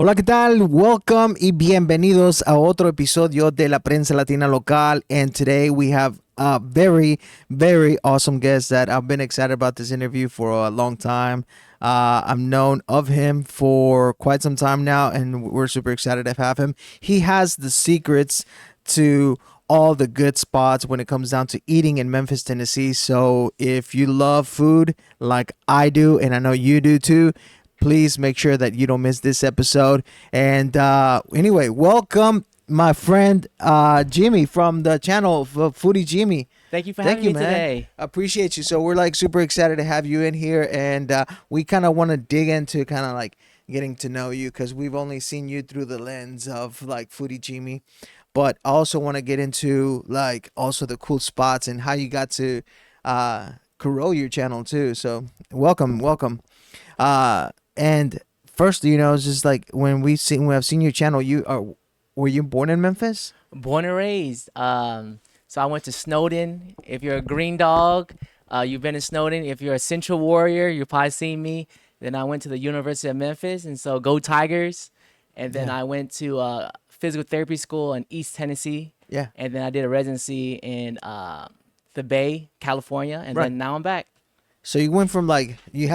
Hola, ¿qué tal? Welcome y bienvenidos a otro episodio de la Prensa Latina Local. And today we have a very, very awesome guest that I've been excited about this interview for a long time. I've known of him for quite some time now, and we're super excited to have him. He has the secrets to all the good spots when it comes down to eating in Memphis, Tennessee. So if you love food like I do, and I know you do too, please make sure that you don't miss this episode. And anyway, welcome my friend Jimmy from the channel of Foodie Jimmy. Thank you for having me today. I appreciate you. So we're like super excited to have you in here, and we kind of want to dig into kind of like getting to know you because we've only seen you through the lens of like Foodie Jimmy, but I also want to get into like also the cool spots and how you got to grow your channel too. So welcome. And first, it's just like when I've seen your channel, were you born in Memphis? Born and raised. So I went to Snowden. If you're a green dog, you've been in Snowden. If you're a Central Warrior, you've probably seen me. Then I went to the University of Memphis, and so go Tigers. And then I went to physical therapy school in East Tennessee. Yeah. And then I did a residency in the Bay, California, and then now I'm back. So you went from like you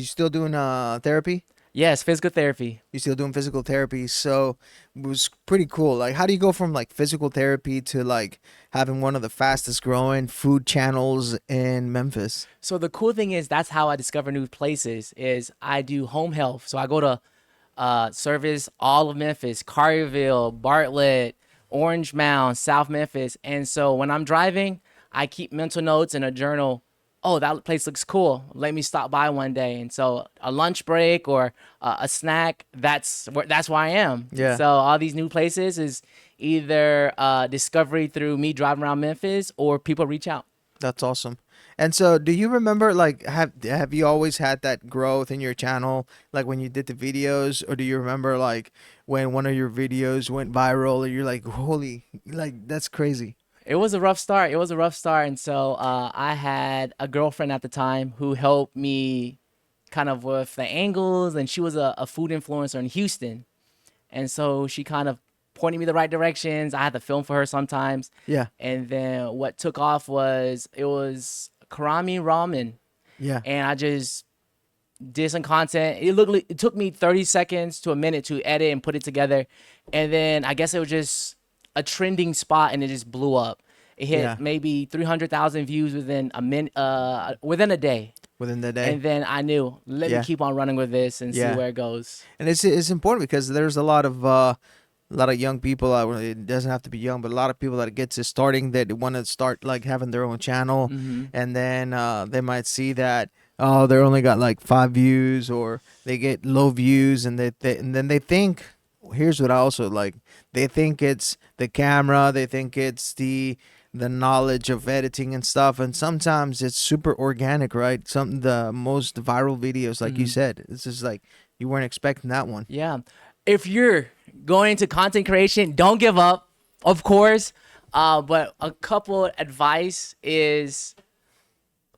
still doing therapy? Yes, physical therapy. You're still doing physical therapy, so it was pretty cool. Like, how do you go from like physical therapy to like having one of the fastest growing food channels in Memphis? So the cool thing is that's how I discover new places. Is I do home health. So I go to service all of Memphis, Collierville, Bartlett, Orange Mound, South Memphis, and so when I'm driving, I keep mental notes in a journal. Oh, that place looks cool. Let me stop by one day. And so a lunch break or a snack, that's where I am. Yeah. So all these new places is either discovery through me driving around Memphis or people reach out. That's awesome. And so do you remember, like, have you always had that growth in your channel, like when you did the videos, or do you remember like when one of your videos went viral and you're like, holy, like that's crazy? It was a rough start. And so I had a girlfriend at the time who helped me kind of with the angles, and she was a food influencer in Houston. And so she kind of pointed me the right directions. I had to film for her sometimes. Yeah. And then what took off was Karami ramen. Yeah. And I just did some content. It took me 30 seconds to a minute to edit and put it together. And then I guess it was just a trending spot, and it just blew up. It hit maybe 300,000 views within a day. Within the day. And then I knew, let me keep on running with this and see where it goes. And it's important because there's a lot of young people. It doesn't have to be young, but a lot of people that get to starting that want to start like having their own channel, and then they might see that they only got like 5 views, or they get low views, and then they think. Here's what I also like. They think it's the camera. They think it's the knowledge of editing and stuff. And sometimes it's super organic, right? The most viral videos, like you said, it's just like you weren't expecting that one. Yeah. If you're going to content creation, don't give up, of course. But a couple advice is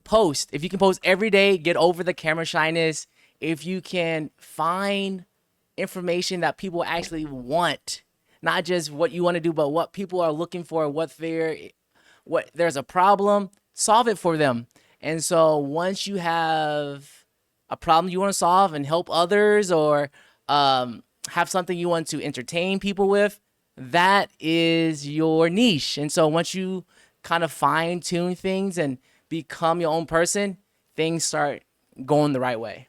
post. If you can post every day, get over the camera shyness. If you can find information that people actually want, not just what you want to do, but what people are looking for, what there's a problem, solve it for them. And so once you have a problem you want to solve and help others, or have something you want to entertain people with, that is your niche. And so once you kind of fine tune things and become your own person, things start going the right way.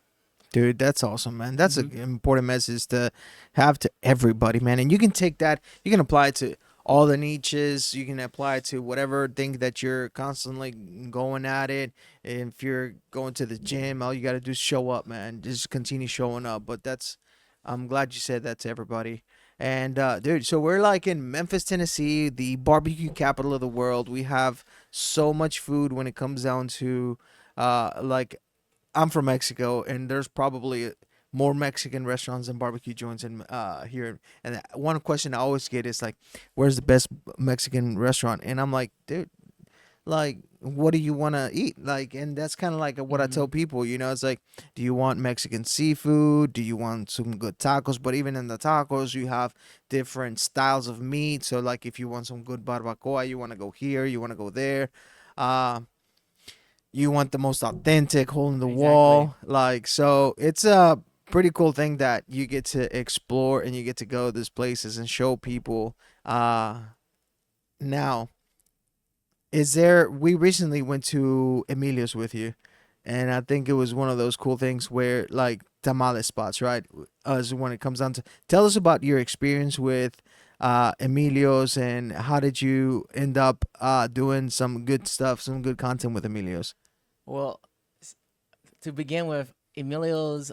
Dude, that's awesome, man. That's an important message to have to everybody, man. And you can take that, you can apply it to all the niches. You can apply it to whatever thing that you're constantly going at it. And if you're going to the gym, all you got to do is show up, man. Just continue showing up. But I'm glad you said that to everybody. And, dude, so we're like in Memphis, Tennessee, the barbecue capital of the world. We have so much food when it comes down to, like, I'm from Mexico, and there's probably more Mexican restaurants and barbecue joints in here. And one question I always get is like, where's the best Mexican restaurant? And I'm like, dude, like what do you want to eat? Like, and that's kind of like what I tell people, you know, it's like, do you want Mexican seafood? Do you want some good tacos? But even in the tacos, you have different styles of meat. So like, if you want some good barbacoa, you want to go here, you want to go there. Uh, you want the most authentic hole in the wall. Like, so it's a pretty cool thing that you get to explore and you get to go these places and show people. Now, we recently went to Emilio's with you, and I think it was one of those cool things where like tamale spots, right? As when it comes down to, tell us about your experience with Emilio's, and how did you end up doing some good stuff, some good content with Emilio's? Well, to begin with, Emilio's,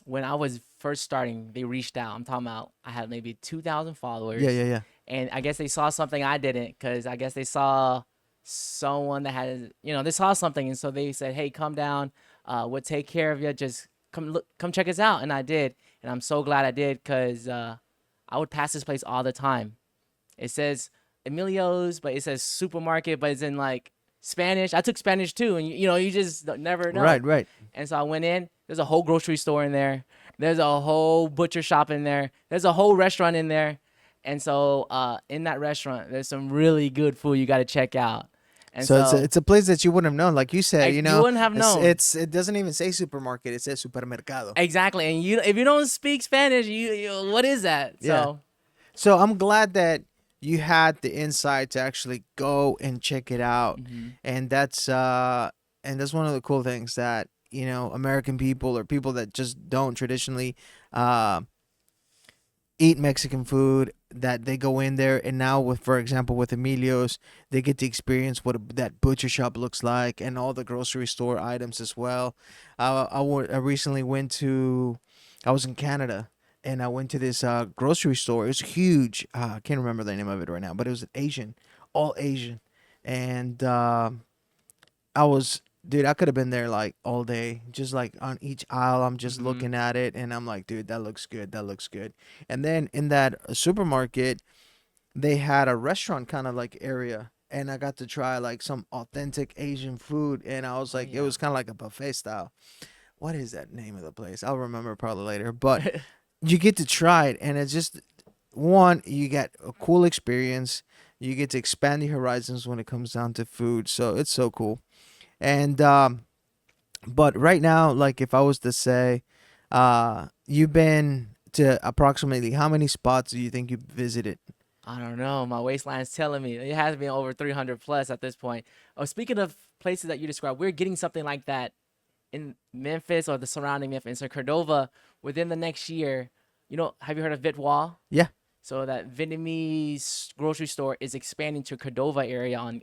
when I was first starting, they reached out. I'm talking about I had maybe 2,000 followers. Yeah. And I guess they saw something I didn't, because I guess they saw someone that had, they saw something. And so they said, hey, come down. We'll take care of you. Just come check us out. And I did. And I'm so glad I did, because I would pass this place all the time. It says Emilio's, but it says supermarket, but it's in like Spanish. I took Spanish too. And, you just never know. Right. And so I went in. There's a whole grocery store in there. There's a whole butcher shop in there. There's a whole restaurant in there. And so in that restaurant, there's some really good food you got to check out. And so it's a place that you wouldn't have known, like you said. You wouldn't have known. It doesn't even say supermarket; it says supermercado. Exactly, and if you don't speak Spanish, you what is that? Yeah. So I'm glad that you had the insight to actually go and check it out, and that's one of the cool things that American people or people that just don't traditionally eat Mexican food, that they go in there, and now for example with Emilio's, they get to experience what that butcher shop looks like, and all the grocery store items as well. I recently I was in Canada, and I went to this grocery store. It was huge. I can't remember the name of it right now, but it was all Asian, and I could have been there like all day, just like on each aisle. I'm just looking at it, and I'm like, dude, that looks good. That looks good. And then in that supermarket, they had a restaurant kind of like area, and I got to try like some authentic Asian food, and I was like, it was kind of like a buffet style. What is that name of the place? I'll remember probably later, but you get to try it, and it's just you get a cool experience. You get to expand your horizons when it comes down to food, so it's so cool. And but right now, like if I was to say, you've been to approximately how many spots do you think you visited? I don't know. My waistline's telling me it has been over 300 plus at this point. Oh, speaking of places that you described, we're getting something like that in Memphis or the surrounding Memphis or Cordova within the next year. Have you heard of Vitwa? Yeah. So that Vietnamese grocery store is expanding to Cordova area on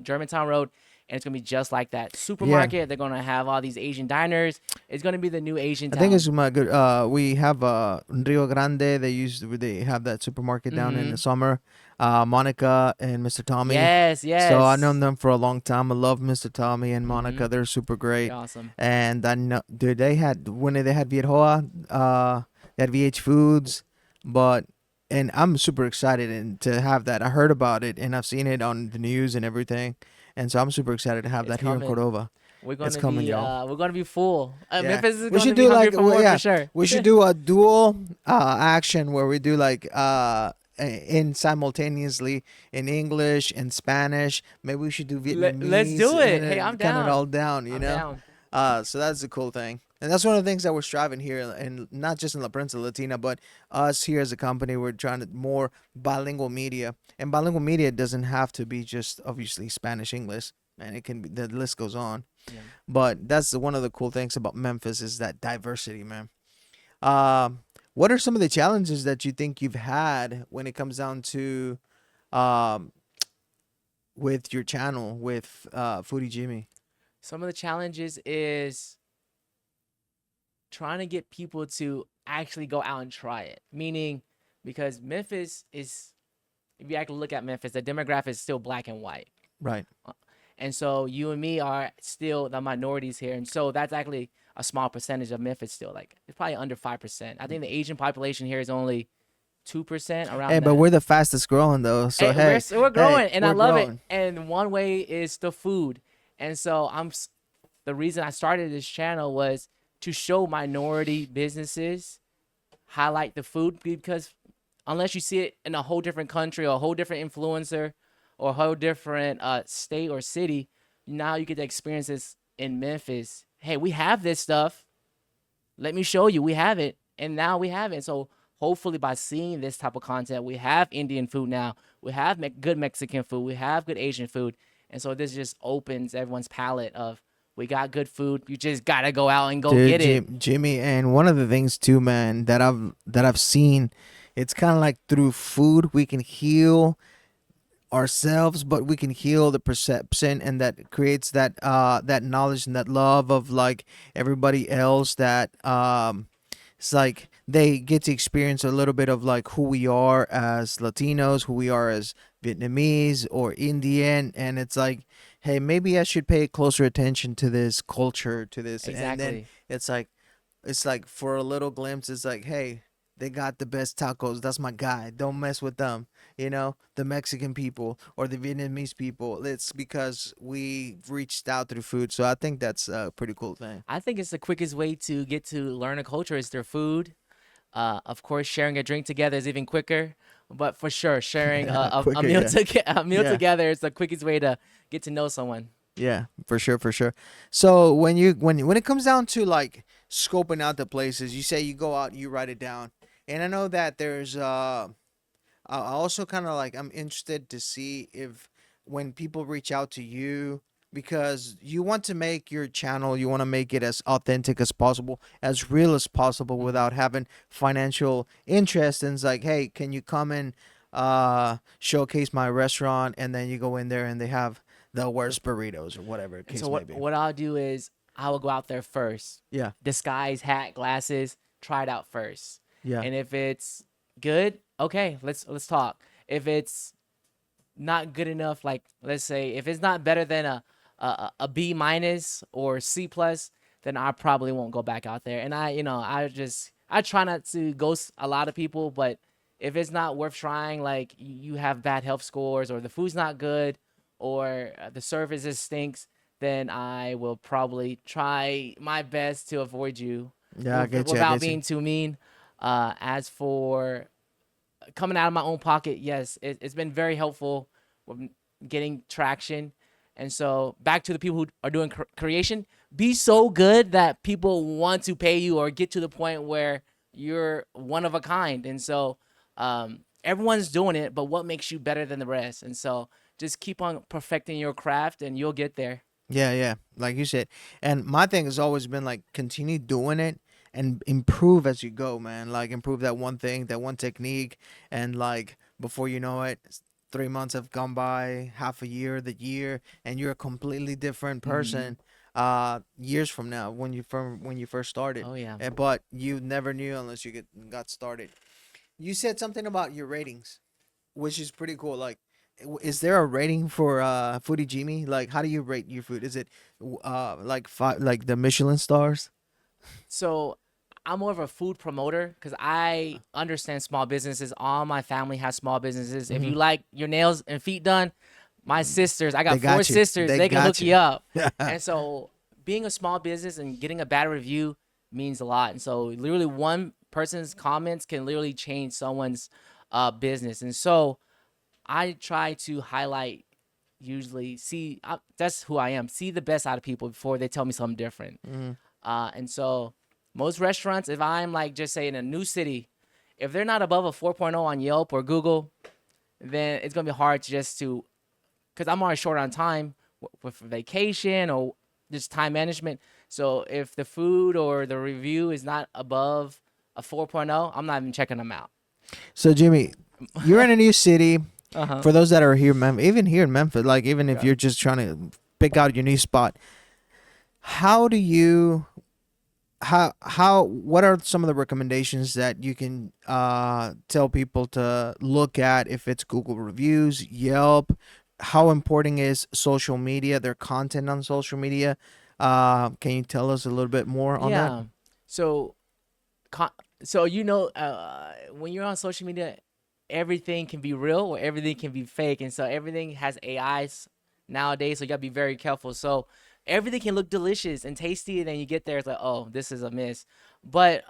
Germantown Road. And it's going to be just like that supermarket. Yeah. They're going to have all these Asian diners. It's going to be the new Asian town. I think it's good. We have Rio Grande. They have that supermarket down in the summer. Monica and Mr. Tommy. Yes. So I known them for a long time. I love Mr. Tommy and Monica. They're super great. They're awesome. And I know, dude, when they had Viet Hoa, they had VH Foods, and I'm super excited to have that. I heard about it, and I've seen it on the news and everything. And so I'm super excited to have that here in Cordova. We're gonna be full. Memphis is going to be hungry for more for sure. We should do a dual action where we do like in simultaneously in English and Spanish. Maybe we should do Vietnamese. Let's do it. Hey, I'm down. Kind it all down, you know. Down. So that's the cool thing. And that's one of the things that we're striving here, and not just in La Prensa Latina, but us here as a company, we're trying to more bilingual media. And bilingual media doesn't have to be just obviously Spanish, English, and it can be, the list goes on. Yeah. But that's one of the cool things about Memphis is that diversity, man. What are some of the challenges that you think you've had when it comes down to with your channel, with Foodie Jimmy? Some of the challenges is trying to get people to actually go out and try it. Meaning, because Memphis is, if you actually look at Memphis, the demographic is still black and white. Right. And so you and me are still the minorities here. And so that's actually a small percentage of Memphis still. Like, it's probably under 5%. I think the Asian population here is only 2% around Hey, that. but we're the fastest growing though. So hey, we're growing, and I we're love growing. it. And one way is the food. And so the reason I started this channel was to show minority businesses, highlight the food, because unless you see it in a whole different country or a whole different influencer or a whole different state or city, now you get to experience this in Memphis. Hey, we have this stuff. Let me show you. We have it, and now we have it. So hopefully by seeing this type of content, we have Indian food now. We have good Mexican food. We have good Asian food. And so this just opens everyone's palate of, we got good food. You just got to go out and go Dude, get it. Jimmy, and one of the things too, man, that I've seen, it's kind of like through food we can heal ourselves, but we can heal the perception, and that creates that that knowledge and that love of like everybody else, that it's like they get to experience a little bit of like who we are as Latinos, who we are as Vietnamese or Indian, and it's like, hey, maybe I should pay closer attention to this culture, to this. And then Exactly. it's like for a little glimpse, it's like, hey, they got the best tacos. That's my guy. Don't mess with them. You know, the Mexican people or the Vietnamese people. It's because we reached out through food. So I think that's a pretty cool thing. I think it's the quickest way to get to learn a culture is their food. Of course, sharing a drink together is even quicker. But for sure, sharing a Quicker, meal, yeah. a meal Yeah. together is the quickest way to get to know someone. Yeah, for sure, for sure. So when it comes down to like scoping out the places, you say you go out, you write it down, and I know that there's I also kind of like, I'm interested to see if when people reach out to you, because you want to make your channel, you want to make it as authentic as possible, as real as possible, without having financial interest. And it's like, hey, can you come and showcase my restaurant? And then you go in there and they have the worst burritos or whatever the And case so may be. what I'll do is I will go out there first, Yeah, disguise, hat, glasses, try it out first. yeah. And if it's good, okay, let's talk. If it's not good enough, like let's say if it's not better than a B minus or C plus, then I probably won't go back out there. And I try not to ghost a lot of people, but if it's not worth trying, like you have bad health scores or the food's not good or the service just stinks, then I will probably try my best to avoid you Yeah, I get you. I without get you. being too mean. As for coming out of my own pocket, yes, it's been very helpful with getting traction. And so back to the people who are doing creation, be so good that people want to pay you or get to the point where you're one of a kind. And so everyone's doing it, but what makes you better than the rest? And so just keep on perfecting your craft and you'll get there. Yeah, yeah, like you said. And my thing has always been like, continue doing it and improve as you go, man. Like improve that one thing, that one technique, and like before you know it, 3 months have gone by, half a year, the year, and you're a completely different person. Years from now, when you first started. Oh, yeah. But you never knew unless you got started. You said something about your ratings, which is pretty cool. Like, is there a rating for Foodie Jimmy? Like, how do you rate your food? Is it like five, like the Michelin stars? So I'm more of a food promoter because I understand small businesses. All my family has small businesses. If you like your nails and feet done, my sisters, I got They got 4 you. sisters, They they can got hook you. you up. And so being a small business and getting a bad review means a lot. And so literally one person's comments can literally change someone's business. And so I try to highlight, usually that's who I am. See the best out of people before they tell me something different. And so most restaurants, if I'm like just say in a new city, if they're not above a 4.0 on Yelp or Google, then it's gonna be hard because I'm already short on time with vacation or just time management. So if the food or the review is not above a 4.0, I'm not even checking them out. So Jimmy, you're in a new city. Uh-huh. For those that are here, even here in Memphis, like even if you're just trying to pick out your new spot, how do you what are some of the recommendations that you can tell people to look at? If it's Google reviews, Yelp, how important is social media, their content on social media? Can you tell us a little bit more on that? Yeah. So So when you're on social media, everything can be real or everything can be fake, and so everything has AIs nowadays. So you gotta be very careful. So everything can look delicious and tasty, and then you get there, it's like, oh, this is a miss. But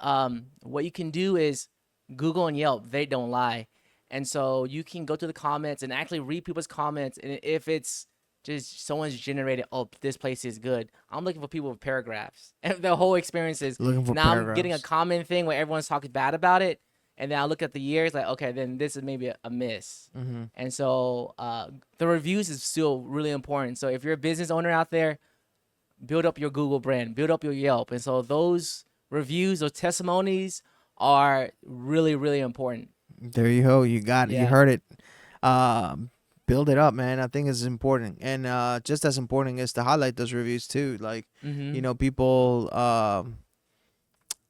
what you can do is Google and Yelp. They don't lie, and so you can go to the comments and actually read people's comments, and if it's just someone's generated, oh, this place is good. I'm looking for people with paragraphs. And the whole experience is Looking for now I'm getting a paragraphs. common thing where everyone's talking bad about it. And then I look at the years like, okay, then this is maybe a miss. Mm-hmm. And so the reviews is still really important. So if you're a business owner out there, build up your Google brand, build up your Yelp. And so those reviews, those testimonies are really, really important. There you go. You got it. You Yeah. heard it. Build it up, man. I think it's important, and just as important is to highlight those reviews too. Like, Mm-hmm. people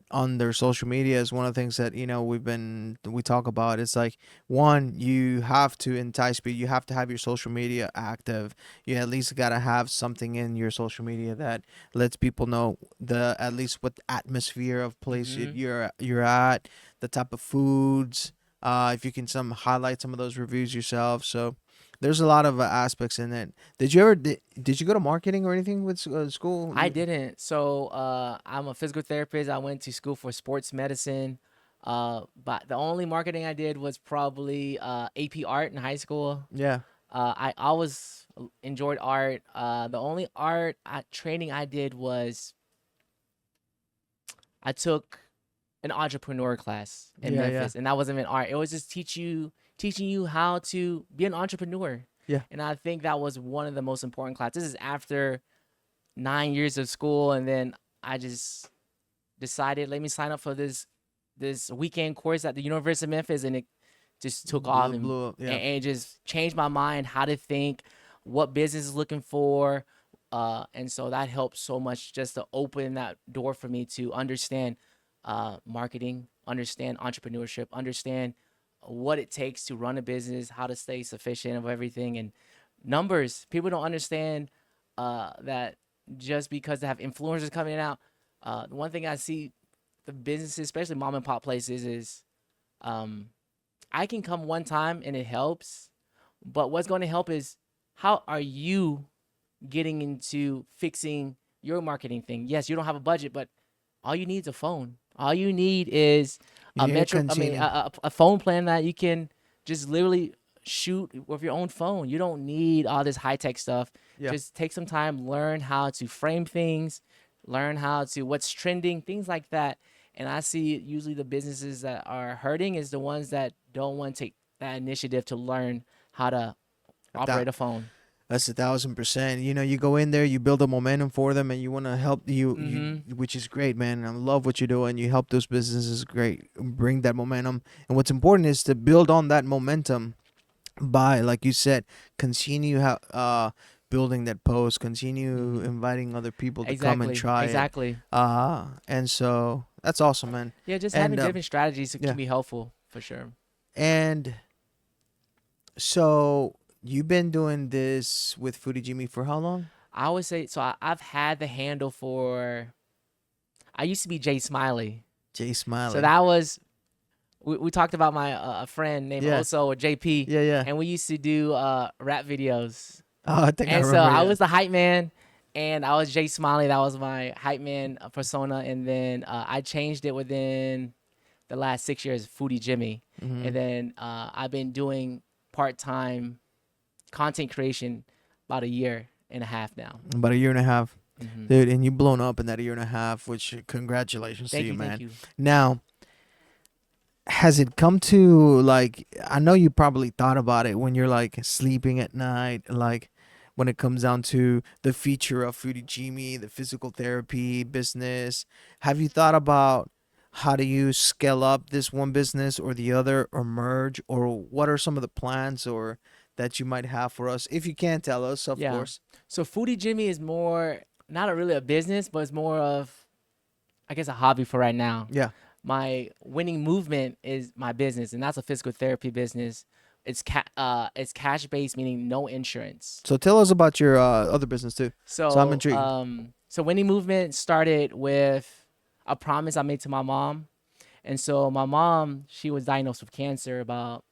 on their social media is one of the things that we talk about. It's like, one, you have to entice people. You have to have your social media active. You at least gotta have something in your social media that lets people know at least what atmosphere of place Mhm. you're at, the type of foods. If you can highlight some of those reviews yourself. So there's a lot of aspects in it. Did you go to marketing or anything with school? I didn't. So I'm a physical therapist. I went to school for sports medicine. But the only marketing I did was probably AP art in high school. Yeah. I always enjoyed art. The only art training I did was I took an entrepreneur class in Yeah, yeah. Memphis, and that wasn't even art. It was just teaching you how to be an entrepreneur. Yeah. And I think that was one of the most important classes. This is after 9 years of school, and then I just decided, let me sign up for this weekend course at the University of Memphis, and it just took off and, Blew up. Yeah. and it just changed my mind, how to think, what business is looking for, and so that helped so much just to open that door for me to understand marketing, understand entrepreneurship, understand what it takes to run a business, how to stay sufficient of everything, and numbers. People don't understand that just because they have influencers coming out. The one thing I see the businesses, especially mom and pop places, is I can come one time and it helps, but what's going to help is how are you getting into fixing your marketing thing? Yes, you don't have a budget, but all you need is a phone. All you need is You a need to metro. I mean, continue. a phone plan that you can just literally shoot with your own phone. You don't need all this high tech stuff. Yeah. Just take some time, learn how to frame things, learn how to what's trending, things like that. And I see usually the businesses that are hurting is the ones that don't want to take that initiative to learn how to operate a phone. That's 1,000%. You go in there, you build a momentum for them, and you want to help you, Mhm. which is great, man. I love what you're doing. You help those businesses, great, bring that momentum. And what's important is to build on that momentum by, like you said, continue building that post, continue inviting other people to come and Exactly. try it. Exactly. And so that's awesome, man. Yeah, just And having different strategies yeah. can be helpful for sure. and so you've been doing this with Foodie Jimmy for how long? I would say so. I've had the handle for. I used to be Jay Smiley, Jay Smiley. so that was. We talked about my a friend named Yeah. Oso or JP, Yeah, yeah. and we used to do rap videos. Oh, I think I And so remember. I yeah. was the hype man, and I was Jay Smiley. That was my hype man persona, and then I changed it within the last 6 years, Foodie Jimmy, Mhm. and then I've been doing part-time content creation about a year and a half now. About a year and a half, Mhm. dude, and you've blown up in that year and a half. Which congratulations Thank to you, you, man. thank you. Now, has it come to like? I know you probably thought about it when you're like sleeping at night, like when it comes down to the feature of Foodie Jimmy, the physical therapy business. Have you thought about how do you scale up this one business or the other, or merge, or what are some of the plans or that you might have for us? If you can tell us, of Yeah. course. So Foodie Jimmy is more not really a business, but it's more of I guess a hobby for right now. Yeah. My winning movement is my business, and that's a physical therapy business. It's cash based, meaning no insurance. So tell us about your other business too. So, I'm intrigued. So winning movement started with a promise I made to my mom, And so my mom, she was diagnosed with cancer about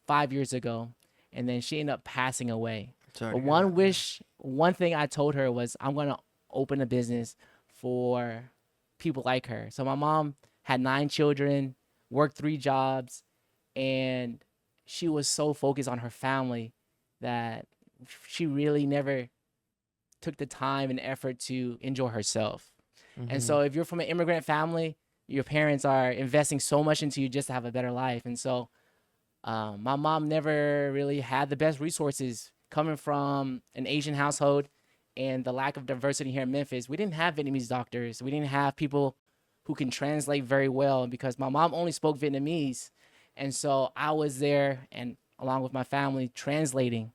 5 years ago, and then she ended up passing away. Sorry But to hear that. one thing I told her was, I'm going to open a business for people like her. So my mom had 9 children, worked 3 jobs, and she was so focused on her family that she really never took the time and effort to enjoy herself. And so if you're from an immigrant family, your parents are investing so much into you just to have a better life. And so my mom never really had the best resources. Coming from an Asian household and the lack of diversity here in Memphis, we didn't have Vietnamese doctors. We didn't have people who can translate very well, because my mom only spoke Vietnamese. And so I was there, and along with my family, translating.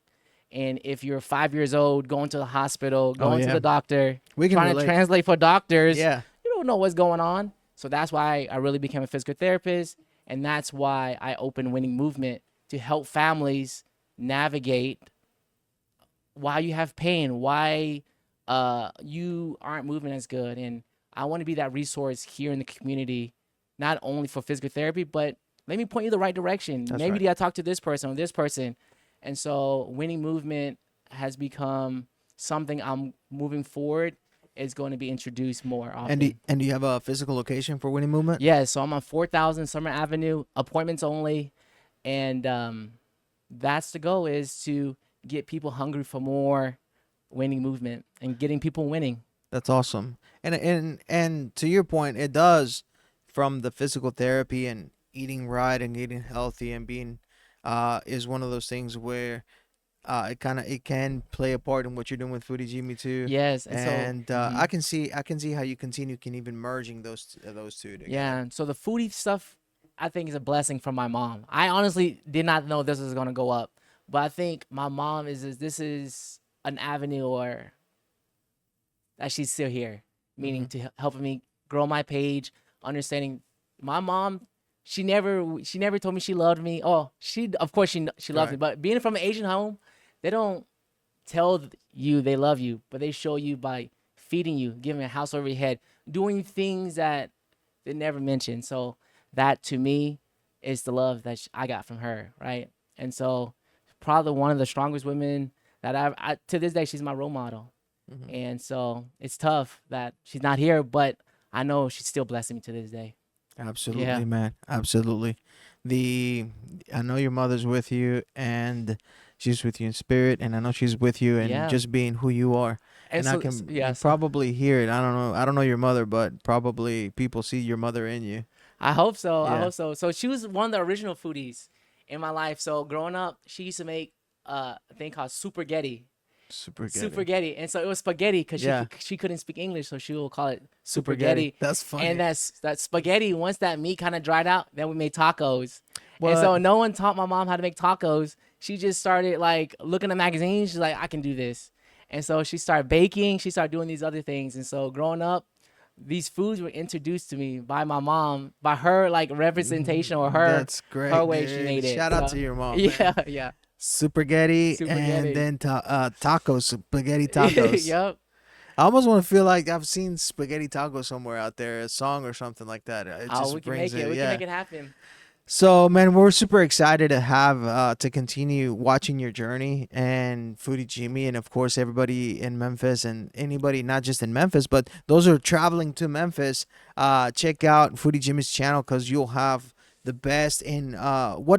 And if you're 5 years old, going to the hospital, going to the doctor, We can trying relate. to translate for doctors, Yeah. you don't know what's going on. So that's why I really became a physical therapist. And that's why I opened Winning Movement, to help families navigate why you have pain, why you aren't moving as good. And I want to be that resource here in the community, not only for physical therapy, but let me point you the right direction. Maybe right. you got to talk to this person or this person. And so Winning Movement has become something I'm moving forward. Is going to be introduced more often. And do you have a physical location for Winning Movement? Yeah, so I'm on 4000 Summer Avenue, appointments only. And that's the goal, is to get people hungry for more Winning Movement and getting people winning. That's awesome. And to your point, it does, from the physical therapy and eating right and eating healthy and being is one of those things where it can play a part in what you're doing with Foodie Jimmy too. Yes, And so I can see how you can even merging those two together. yeah, so the foodie stuff, I think, is a blessing from my mom. I honestly did not know this was gonna go up, but I think my mom this is an avenue, or that she's still here, meaning to helping me grow my page, understanding my mom. She never told me she loved me. Oh, of course she loved me, Right. but being from an Asian home, they don't tell you they love you, but they show you by feeding you, giving a house over your head, doing things that they never mentioned. So that, to me, is the love that I got from her, right? And so probably one of the strongest women that I to this day, she's my role model. And so it's tough that she's not here, but I know she's still blessing me to this day. Absolutely, Yeah. man. Absolutely. I know your mother's with you, and she's with you in spirit, and I know she's with you and Yeah. just being who you are. And I so, can yes, probably hear it. I don't know your mother, but probably people see your mother in you. I hope so. I Yeah. hope so. So she was one of the original foodies in my life. So growing up, she used to make a thing called spaghetti. Super good. Spaghetti. And so it was spaghetti because Yeah. she couldn't speak English, so she will call it Spaghetti. spaghetti. That's funny. And that spaghetti, once that meat kind of dried out, then we made tacos. What? And so no one taught my mom how to make tacos. She just started like looking at magazines. She's like, I can do this. And so she started baking. She started doing these other things. And so growing up, these foods were introduced to me by my mom, by her like representation, or her That's great. her way she dude. made it. Shout out So, to your mom. Yeah, man. yeah. Spaghetti, Spaghetti. and then tacos, spaghetti tacos. Yep. I almost want to feel like I've seen spaghetti tacos somewhere out there, a song or something like that. It just We can brings make it. We yeah. can make it happen. So, man, we're super excited to have to continue watching your journey and Foodie Jimmy, and of course everybody in Memphis and anybody not just in Memphis, but those who are traveling to Memphis. Check out Foodie Jimmy's channel because you'll have the best in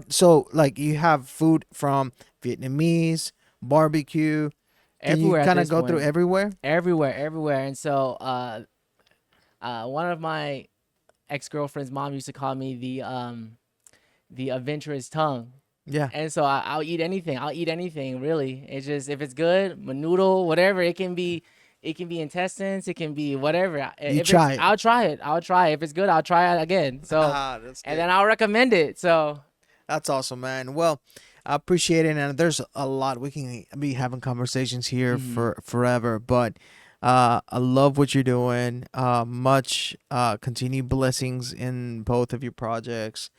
So, like, you have food from Vietnamese, barbecue. Can Everywhere you at kind of this go through point. everywhere? Everywhere. And so one of my ex-girlfriend's mom used to call me the adventurous tongue. Yeah. And so I'll eat anything. I'll eat anything, really. It's just, if it's good, noodle, whatever. It can be intestines. It can be whatever. If try it. I'll try it. If it's good, I'll try it again. So That's and then I'll recommend it. So That's awesome, man. Well, I appreciate it, and there's a lot we can be having conversations here for forever. But I love what you're doing. Much continued blessings in both of your projects,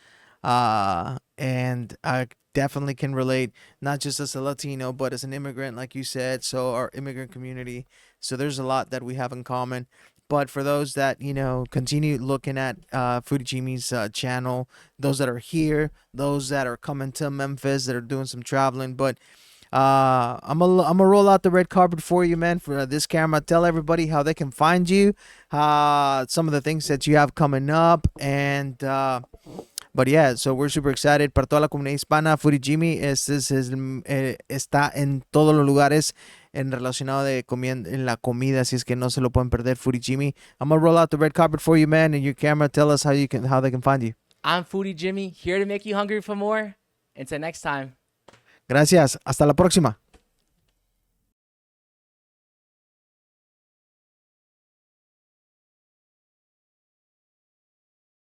and I definitely can relate, not just as a Latino, but as an immigrant, like you said. So our immigrant community. So there's a lot that we have in common. But for those that, continue looking at Foodie Jimmy's channel, those that are here, those that are coming to Memphis, that are doing some traveling. But I'm gonna roll out the red carpet for you, man, for this camera. Tell everybody how they can find you, some of the things that you have coming up. And but yeah, so we're super excited. Para toda la comunidad hispana, Foodie Jimmy está en todos los lugares relacionado en la comida, así es que no se lo pueden perder. Foodie Jimmy, I'm gonna roll out the red carpet for you, man, and your camera. Tell us how they can find you. I'm Foodie Jimmy, here to make you hungry for more. Until next time. Gracias. Hasta la próxima.